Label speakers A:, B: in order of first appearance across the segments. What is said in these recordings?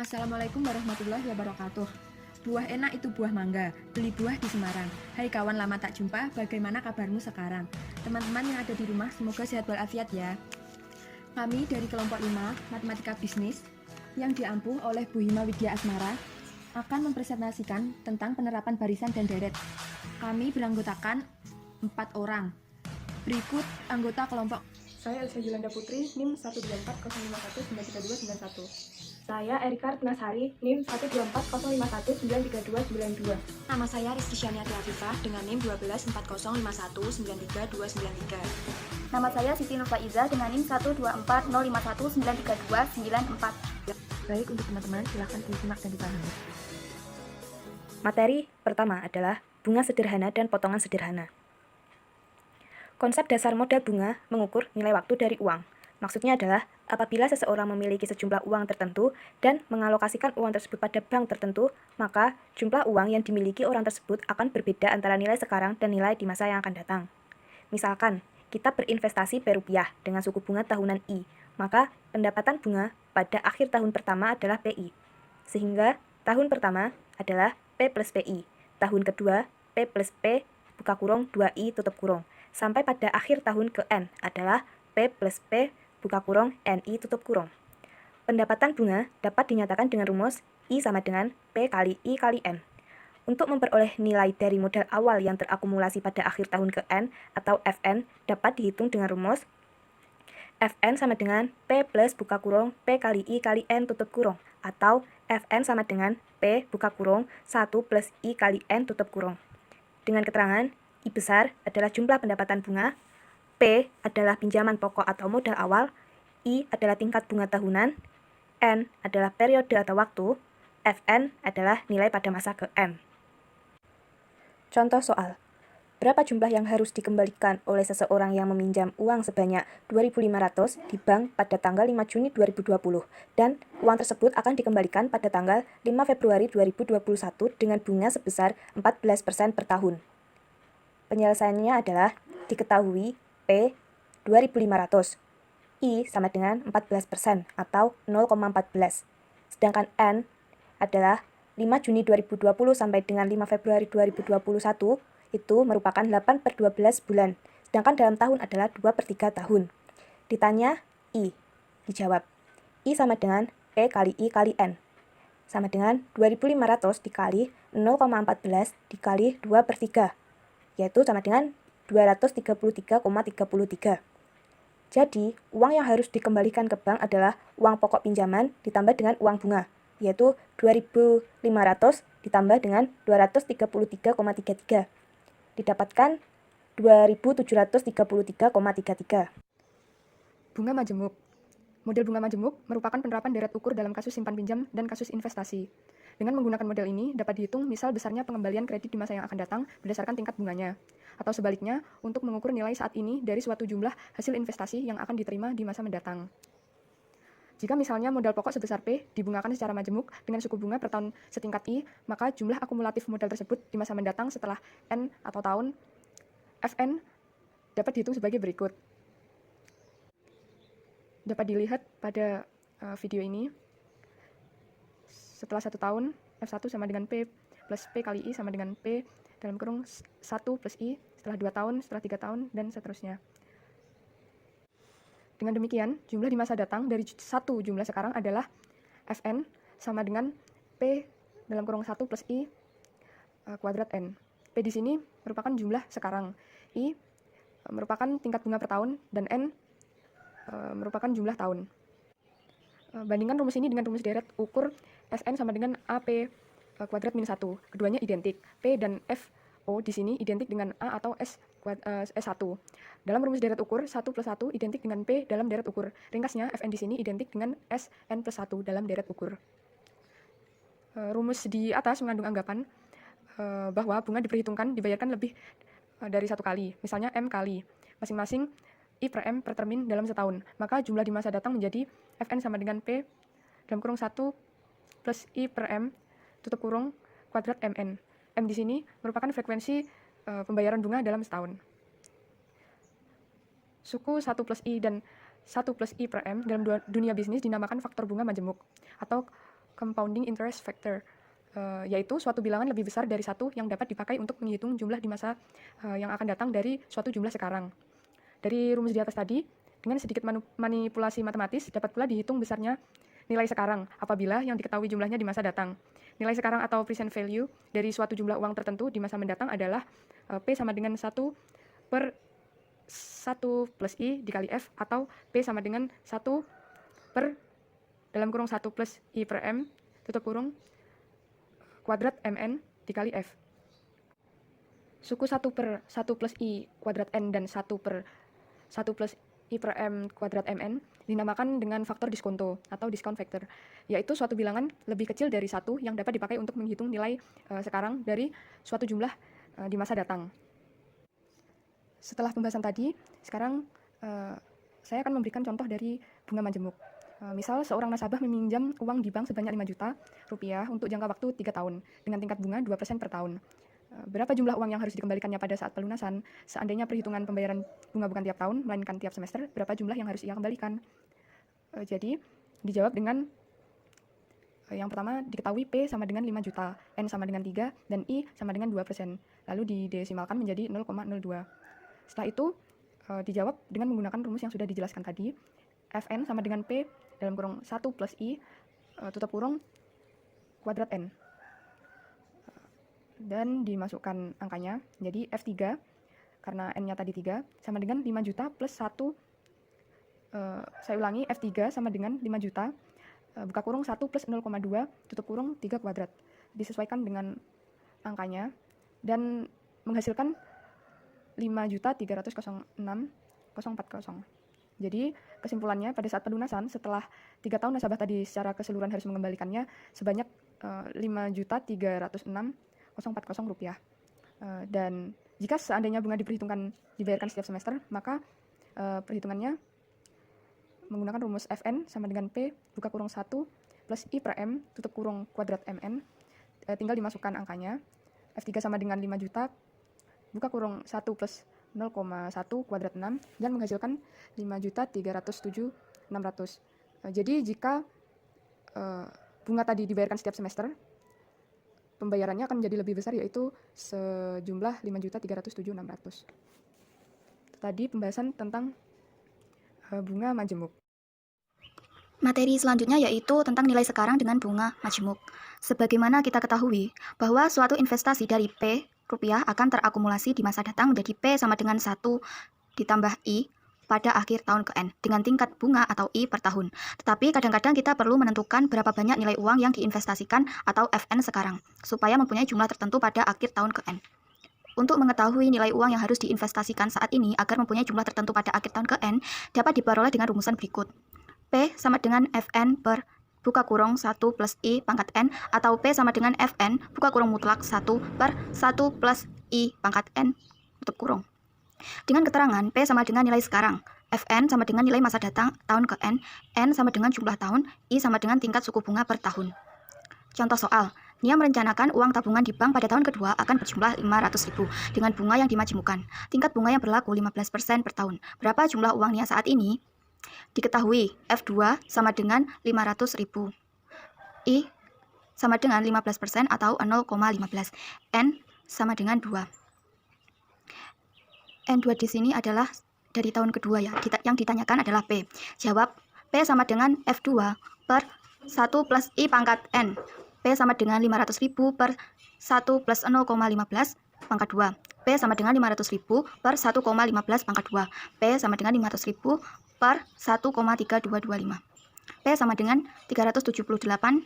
A: Assalamualaikum warahmatullahi wabarakatuh. Buah enak itu buah mangga, beli buah di Semarang. Hai kawan lama tak jumpa, bagaimana kabarmu sekarang? Teman-teman yang ada di rumah, semoga sehat walafiat ya. Kami dari kelompok 5, Matematika Bisnis, yang diampu oleh Bu Hima Widya Asmara, akan mempresentasikan tentang penerapan barisan dan deret. Kami beranggotakan 4 orang. Berikut anggota kelompok.
B: Saya Elsa Yolanda Putri, NIM 12405193291. Saya Erika Ratnasari, NIM 12405193292.
C: Nama saya Rizky Syaniati Afifah dengan NIM 12151932993.
D: Nama saya Siti Nurfaiza dengan NIM 12405193294.
A: Baik, untuk teman-teman silahkan disimak dan dipahami.
E: Materi pertama adalah bunga sederhana dan potongan sederhana. Konsep dasar modal bunga mengukur nilai waktu dari uang. Maksudnya adalah apabila seseorang memiliki sejumlah uang tertentu dan mengalokasikan uang tersebut pada bank tertentu, maka jumlah uang yang dimiliki orang tersebut akan berbeda antara nilai sekarang dan nilai di masa yang akan datang. Misalkan, kita berinvestasi P-Rupiah dengan suku bunga tahunan I, maka pendapatan bunga pada akhir tahun pertama adalah PI. Sehingga tahun pertama adalah P plus PI, tahun kedua P plus P buka kurung 2I tutup kurung, sampai pada akhir tahun ke N adalah P plus P buka kurung NI tutup kurung. Pendapatan bunga dapat dinyatakan dengan rumus I sama dengan P kali I kali N. Untuk memperoleh nilai dari modal awal yang terakumulasi pada akhir tahun ke N atau Fn dapat dihitung dengan rumus Fn sama dengan P plus buka kurung P kali I kali N tutup kurung, atau Fn sama dengan P buka kurung 1 plus I kali N tutup kurung. Dengan keterangan, I besar adalah jumlah pendapatan bunga, P adalah pinjaman pokok atau modal awal, I adalah tingkat bunga tahunan, N adalah periode atau waktu, Fn adalah nilai pada masa ke N. Contoh soal. Berapa jumlah yang harus dikembalikan oleh seseorang yang meminjam uang sebanyak 2.500 di bank pada tanggal 5 Juni 2020 dan uang tersebut akan dikembalikan pada tanggal 5 Februari 2021 dengan bunga sebesar 14% per tahun. Penyelesaiannya adalah diketahui P 2.500, I sama dengan 14% atau 0,14, sedangkan N adalah 5 Juni 2020 sampai dengan 5 Februari 2021 itu merupakan 8 per 12 bulan, sedangkan dalam tahun adalah 2 per 3 tahun. Ditanya I, dijawab I sama dengan P kali I kali N, sama dengan 2.500 dikali 0,14 dikali 2 per 3, yaitu sama dengan 233,33. Jadi, uang yang harus dikembalikan ke bank adalah uang pokok pinjaman ditambah dengan uang bunga, yaitu 2.500 ditambah dengan 233,33. Didapatkan 2.733,33.
B: Bunga majemuk. Model bunga majemuk merupakan penerapan deret ukur dalam kasus simpan pinjam dan kasus investasi. Dengan menggunakan model ini, dapat dihitung misal besarnya pengembalian kredit di masa yang akan datang berdasarkan tingkat bunganya. Atau sebaliknya, untuk mengukur nilai saat ini dari suatu jumlah hasil investasi yang akan diterima di masa mendatang. Jika misalnya modal pokok sebesar P dibungakan secara majemuk dengan suku bunga per tahun setingkat I, maka jumlah akumulatif modal tersebut di masa mendatang setelah N atau tahun Fn dapat dihitung sebagai berikut. Dapat dilihat pada video ini. Setelah 1 tahun, F1 sama dengan P plus P kali I sama dengan P dalam kurung 1 plus I, setelah 2 tahun, setelah 3 tahun, dan seterusnya. Dengan demikian, jumlah di masa datang dari satu jumlah sekarang adalah Fn sama dengan P dalam kurung 1 plus I kuadrat N. P di sini merupakan jumlah sekarang, I merupakan tingkat bunga per tahun, dan N merupakan jumlah tahun. Bandingkan rumus ini dengan rumus deret ukur Sn sama dengan AP kuadrat min 1. Keduanya identik. P dan FO di sini identik dengan A atau S1. Dalam rumus deret ukur, 1 plus 1 identik dengan P dalam deret ukur. Ringkasnya, Fn di sini identik dengan Sn plus 1 dalam deret ukur. Rumus di atas mengandung anggapan bahwa bunga diperhitungkan dibayarkan lebih dari satu kali, misalnya M kali, masing-masing I per M per termin dalam setahun. Maka jumlah di masa datang menjadi Fn sama dengan P dalam kurung 1 plus I per M tutup kurung kuadrat Mn. M di sini merupakan frekuensi pembayaran bunga dalam setahun. Suku 1 plus I dan 1 plus I per M dalam dunia bisnis dinamakan faktor bunga majemuk atau compounding interest factor, yaitu suatu bilangan lebih besar dari satu yang dapat dipakai untuk menghitung jumlah di masa yang akan datang dari suatu jumlah sekarang. Dari rumus di atas tadi, dengan sedikit manipulasi matematis dapat pula dihitung besarnya nilai sekarang apabila yang diketahui jumlahnya di masa datang. Nilai sekarang atau present value dari suatu jumlah uang tertentu di masa mendatang adalah P sama dengan 1 per 1 plus I dikali F, atau P sama dengan 1 per dalam kurung 1 plus I per M tutup kurung kuadrat MN dikali F. Suku 1 per 1 plus I kuadrat N dan 1 per 1 plus I per M kuadrat MN dinamakan dengan faktor diskonto atau discount factor, yaitu suatu bilangan lebih kecil dari satu yang dapat dipakai untuk menghitung nilai sekarang dari suatu jumlah di masa datang. Setelah pembahasan tadi, sekarang saya akan memberikan contoh dari bunga majemuk. Misal seorang nasabah meminjam uang di bank sebanyak 5 juta rupiah untuk jangka waktu 3 tahun dengan tingkat bunga 2% per tahun. Berapa jumlah uang yang harus dikembalikannya pada saat pelunasan? Seandainya perhitungan pembayaran bunga bukan tiap tahun, melainkan tiap semester, berapa jumlah yang harus ia kembalikan? Jadi, dijawab dengan yang pertama diketahui P sama dengan 5 juta, N sama dengan 3, dan I sama dengan 2%. Lalu didesimalkan menjadi 0,02. Setelah itu, dijawab dengan menggunakan rumus yang sudah dijelaskan tadi. Fn sama dengan P dalam kurung 1 plus I tutup kurung kuadrat N. Dan dimasukkan angkanya, jadi F3, karena N-nya tadi 3, sama dengan 5 juta plus 1, saya ulangi, F3 sama dengan 5 juta, buka kurung 1 plus 0,2, tutup kurung 3 kuadrat. Disesuaikan dengan angkanya, dan menghasilkan 5.306.040. Jadi kesimpulannya pada saat pelunasan setelah 3 tahun nasabah tadi secara keseluruhan harus mengembalikannya sebanyak 5.306.040 rupiah. Dan jika seandainya bunga dibayarkan setiap semester, maka perhitungannya menggunakan rumus Fn sama dengan P buka kurung 1 plus I per M tutup kurung kuadrat Mn. Tinggal dimasukkan angkanya. F3 sama dengan 5 juta buka kurung 1 plus 0,1 kuadrat 6 dan menghasilkan 5.307.600. Jadi jika bunga tadi dibayarkan setiap semester, pembayarannya akan menjadi lebih besar, yaitu sejumlah 5.307.600. Tadi pembahasan tentang bunga majemuk.
F: Materi selanjutnya yaitu tentang nilai sekarang dengan bunga majemuk. Sebagaimana kita ketahui bahwa suatu investasi dari P rupiah akan terakumulasi di masa datang menjadi P sama dengan 1 ditambah I pada akhir tahun ke N dengan tingkat bunga atau I per tahun. Tetapi kadang-kadang kita perlu menentukan berapa banyak nilai uang yang diinvestasikan atau Fn sekarang supaya mempunyai jumlah tertentu pada akhir tahun ke N. Untuk mengetahui nilai uang yang harus diinvestasikan saat ini agar mempunyai jumlah tertentu pada akhir tahun ke N dapat diperoleh dengan rumusan berikut. P sama dengan Fn per buka kurung 1 plus I pangkat N, atau P sama dengan Fn buka kurung mutlak 1 per 1 plus I pangkat N tutup kurung. Dengan keterangan P sama dengan nilai sekarang, Fn sama dengan nilai masa datang tahun ke N, N sama dengan jumlah tahun, I sama dengan tingkat suku bunga per tahun. Contoh soal, Nia merencanakan uang tabungan di bank pada tahun kedua akan berjumlah 500.000 dengan bunga yang dimajemukkan. Tingkat bunga yang berlaku 15% per tahun. Berapa jumlah uang Nia saat ini? Diketahui F2 sama dengan 500.000. I sama dengan 15% atau 0,15. N sama dengan 2. N2 di sini adalah dari tahun kedua ya. Yang ditanyakan adalah P. Jawab P sama dengan F2 per 1 plus I pangkat N. P sama dengan 500.000 per 1 plus 0,15 pangkat 2. P sama dengan 500.000 per 1,15 pangkat 2. P sama dengan 500.000 per 1,3225. P sama dengan 378,71.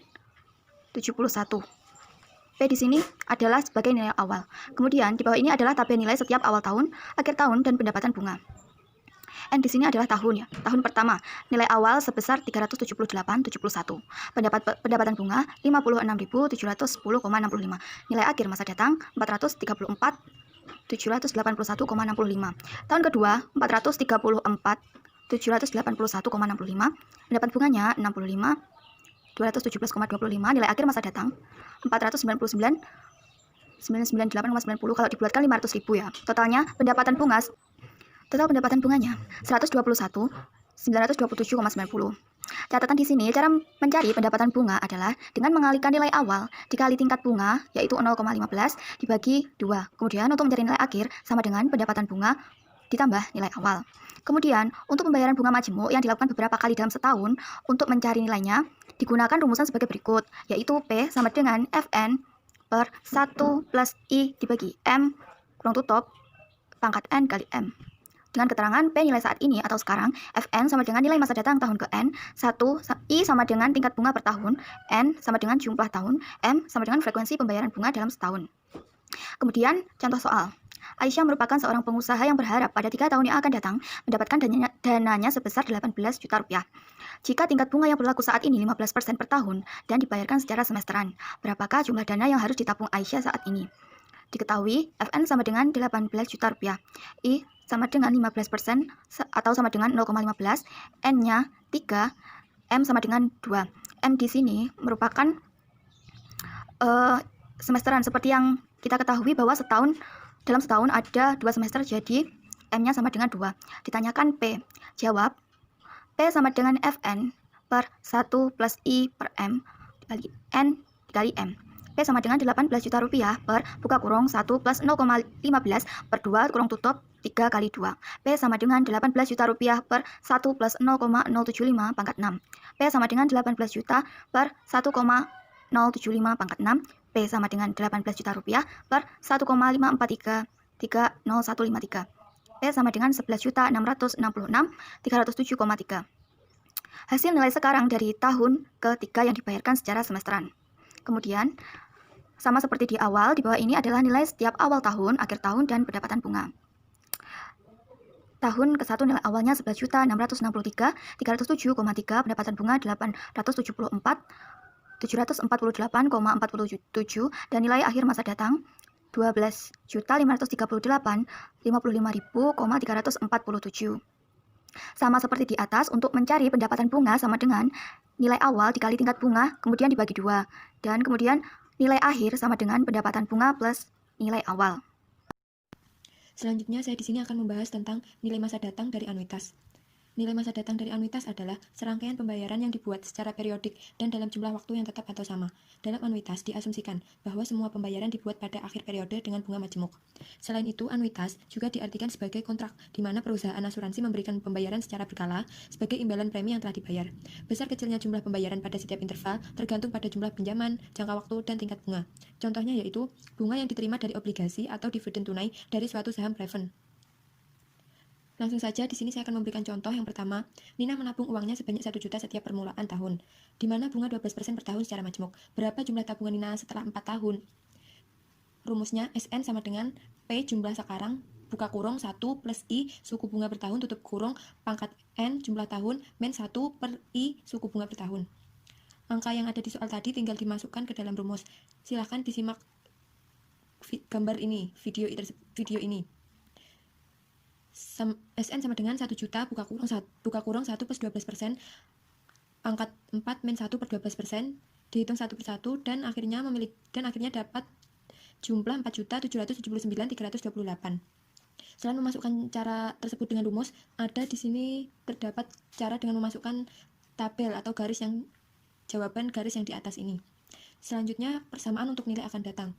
F: P di sini adalah sebagai nilai awal. Kemudian di bawah ini adalah tabel nilai setiap awal tahun, akhir tahun, dan pendapatan bunga. N di sini adalah tahun ya. Tahun pertama, nilai awal sebesar 378,71. Pendapatan bunga 56.710,65. Nilai akhir masa datang 434.781,65. Tahun kedua 434.781,65. Pendapat bunganya 65.217,25. Nilai akhir masa datang 499.998,90. Kalau dibulatkan 500.000 ya. Total pendapatan bunganya 121.927,90. Catatan di sini, cara mencari pendapatan bunga adalah dengan mengalihkan nilai awal dikali tingkat bunga, yaitu 0,15 dibagi 2. Kemudian untuk mencari nilai akhir sama dengan pendapatan bunga ditambah nilai awal. Kemudian, untuk pembayaran bunga majemuk yang dilakukan beberapa kali dalam setahun, untuk mencari nilainya, digunakan rumusan sebagai berikut, yaitu P sama dengan Fn per 1 plus I dibagi M kurang tutup pangkat N kali M. Dengan keterangan P nilai saat ini atau sekarang, Fn sama dengan nilai masa datang tahun ke N, 1 I sama dengan tingkat bunga per tahun, N sama dengan jumlah tahun, M sama dengan frekuensi pembayaran bunga dalam setahun. Kemudian, contoh soal. Aisyah merupakan seorang pengusaha yang berharap pada 3 tahun yang akan datang mendapatkan dananya sebesar 18 juta rupiah. Jika tingkat bunga yang berlaku saat ini 15% per tahun dan dibayarkan secara semesteran, berapakah jumlah dana yang harus ditabung Aisyah saat ini? Diketahui, Fn sama dengan 18 juta rupiah, I sama dengan 15% atau sama dengan 0,15, N-nya 3, M sama dengan 2. M di sini merupakan semesteran, seperti yang kita ketahui bahwa dalam setahun ada 2 semester, jadi M-nya sama dengan 2. Ditanyakan P, jawab P sama dengan Fn per 1 plus I per M dikali N dikali M. P sama dengan 18 juta rupiah per buka kurung 1 plus 0,15 per 2 kurung tutup 3 kali 2. P sama dengan 18 juta rupiah per 1 plus 0,075 pangkat 6. P sama dengan 18 juta per 1,075 pangkat 6. P sama dengan 18 juta rupiah per 1,543 30153. P sama dengan 11.666.307,3. Hasil nilai sekarang dari tahun ketiga yang dibayarkan secara semesteran. Kemudian, sama seperti di awal, di bawah ini adalah nilai setiap awal tahun, akhir tahun, dan pendapatan bunga. Tahun ke-1 nilai awalnya 11.663.307,3, pendapatan bunga 748,47, dan nilai akhir masa datang 12.538.55.347. Sama seperti di atas, untuk mencari pendapatan bunga sama dengan nilai awal dikali tingkat bunga, kemudian dibagi 2. Dan kemudian nilai akhir sama dengan pendapatan bunga plus nilai awal.
A: Selanjutnya, saya di sini akan membahas tentang nilai masa datang dari anuitas. Nilai masa datang dari anuitas adalah serangkaian pembayaran yang dibuat secara periodik dan dalam jumlah waktu yang tetap atau sama. Dalam anuitas diasumsikan bahwa semua pembayaran dibuat pada akhir periode dengan bunga majemuk. Selain itu, anuitas juga diartikan sebagai kontrak, di mana perusahaan asuransi memberikan pembayaran secara berkala sebagai imbalan premi yang telah dibayar. Besar kecilnya jumlah pembayaran pada setiap interval tergantung pada jumlah pinjaman, jangka waktu, dan tingkat bunga. Contohnya yaitu bunga yang diterima dari obligasi atau dividen tunai dari suatu saham preferred. Langsung saja, di sini saya akan memberikan contoh yang pertama. Nina menabung uangnya sebanyak 1 juta setiap permulaan tahun, di mana bunga 12% per tahun secara majemuk. Berapa jumlah tabungan Nina setelah 4 tahun? Rumusnya, SN sama dengan P jumlah sekarang, buka kurung 1 plus I suku bunga per tahun, tutup kurung, pangkat N jumlah tahun, min 1 per I suku bunga per tahun. Angka yang ada di soal tadi tinggal dimasukkan ke dalam rumus. Silahkan disimak gambar ini, video ini. SN sama dengan 1 juta buka kurung 1 plus 12%, pangkat 4 min 1 per 12%, dihitung satu persatu, dan akhirnya dapat jumlah 4.779.328. Selain memasukkan cara tersebut dengan rumus, ada di sini terdapat cara dengan memasukkan tabel atau jawaban garis yang di atas ini. Selanjutnya, persamaan untuk nilai akan datang.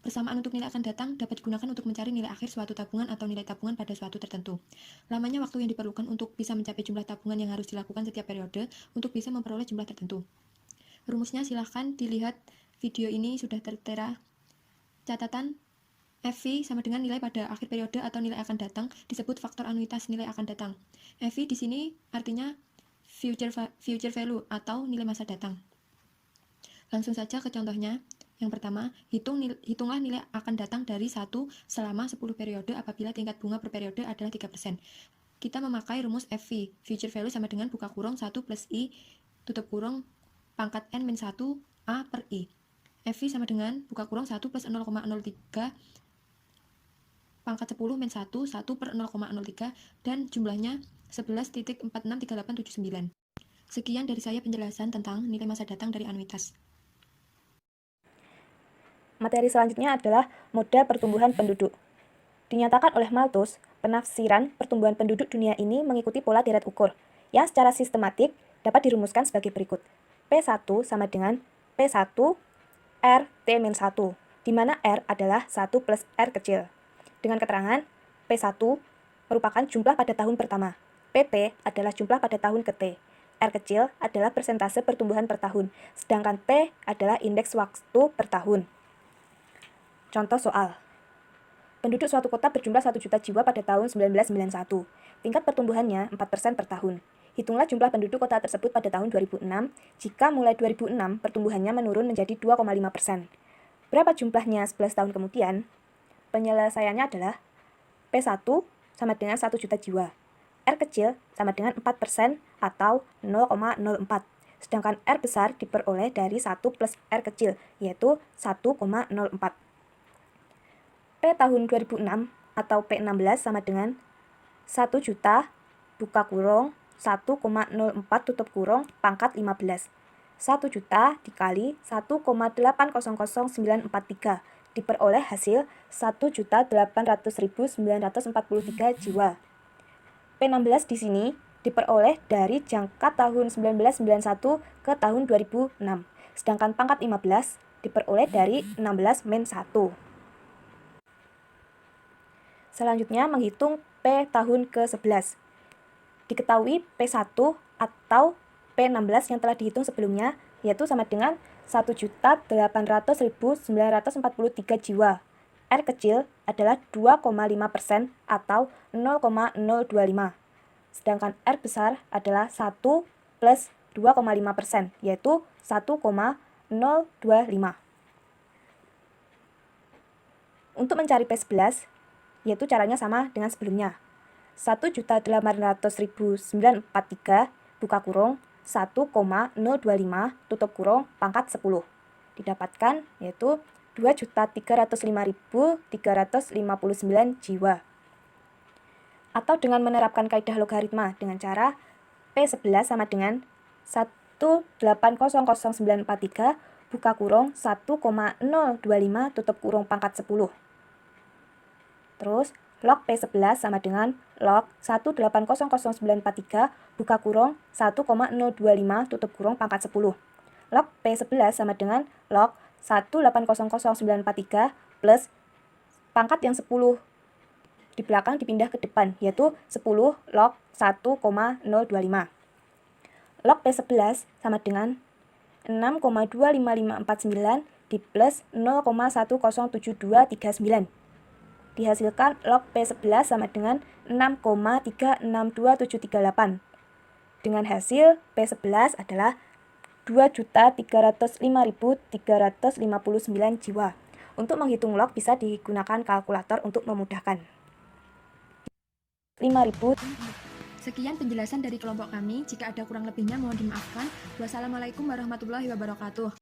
A: Persamaan untuk nilai akan datang dapat digunakan untuk mencari nilai akhir suatu tabungan atau nilai tabungan pada suatu tertentu. Lamanya waktu yang diperlukan untuk bisa mencapai jumlah tabungan yang harus dilakukan setiap periode untuk bisa memperoleh jumlah tertentu. Rumusnya silahkan dilihat video ini, sudah tertera. Catatan, FV sama dengan nilai pada akhir periode atau nilai akan datang disebut faktor anuitas nilai akan datang. FV di sini artinya future value atau nilai masa datang. Langsung saja ke contohnya. Yang pertama, hitunglah nilai akan datang dari 1 selama 10 periode apabila tingkat bunga per periode adalah 3%. Kita memakai rumus FV, future value sama dengan buka kurung 1 plus I, tutup kurung, pangkat N min 1 A per I. FV sama dengan buka kurung 1 plus 0,03, pangkat 10 min 1 per 0,03, dan jumlahnya 11.463879. Sekian dari saya penjelasan tentang nilai masa datang dari anuitas.
E: Materi selanjutnya adalah moda pertumbuhan penduduk. Dinyatakan oleh Malthus, penafsiran pertumbuhan penduduk dunia ini mengikuti pola deret ukur, yang secara sistematik dapat dirumuskan sebagai berikut. P1 sama dengan P1 R T-1, di mana R adalah 1 plus R kecil. Dengan keterangan, P1 merupakan jumlah pada tahun pertama, PT adalah jumlah pada tahun ke-T, R kecil adalah persentase pertumbuhan per tahun, sedangkan T adalah indeks waktu per tahun. Contoh soal. Penduduk suatu kota berjumlah 1 juta jiwa pada tahun 1991. Tingkat pertumbuhannya 4% per tahun. Hitunglah jumlah penduduk kota tersebut pada tahun 2006, jika mulai 2006 pertumbuhannya menurun menjadi 2,5%. Berapa jumlahnya 11 tahun kemudian? Penyelesaiannya adalah P1 sama dengan 1 juta jiwa. R kecil sama dengan 4% atau 0,04. Sedangkan R besar diperoleh dari 1 plus R kecil, yaitu 1,04. P tahun 2006 atau P16 sama dengan 1 juta buka kurung 1,04 tutup kurung pangkat 15. 1 juta dikali 1,800943 diperoleh hasil 1.800.943 jiwa. P16 di sini diperoleh dari jangka tahun 1991 ke tahun 2006. Sedangkan pangkat 15 diperoleh dari 16 min 1. Selanjutnya menghitung P tahun ke-11. Diketahui P1 atau P16 yang telah dihitung sebelumnya yaitu sama dengan 1.800.943 jiwa. R kecil adalah 2,5% atau 0,025. Sedangkan R besar adalah 1 plus 2,5% yaitu 1,025. Untuk mencari P11, yaitu caranya sama dengan sebelumnya. 1.800.943 buka kurung 1,025 tutup kurung pangkat 10. Didapatkan yaitu 2.305.359 jiwa. Atau dengan menerapkan kaidah logaritma dengan cara P11 sama dengan 1.800.943 buka kurung 1,025 tutup kurung pangkat 10. Terus, log P11 sama dengan log 1.800.943 buka kurung 1,025 tutup kurung pangkat 10. Log P11 sama dengan log 1.800.943 plus pangkat yang 10 di belakang dipindah ke depan, yaitu 10 log 1,025. Log P11 sama dengan 6,25549 di plus 0,107239. Dihasilkan log P11 sama dengan 6,362738. Dengan hasil P11 adalah 2.305.359 jiwa. Untuk menghitung log bisa digunakan kalkulator untuk memudahkan. 5.000.
A: Sekian penjelasan dari kelompok kami. Jika ada kurang lebihnya mohon dimaafkan. Wassalamualaikum warahmatullahi wabarakatuh.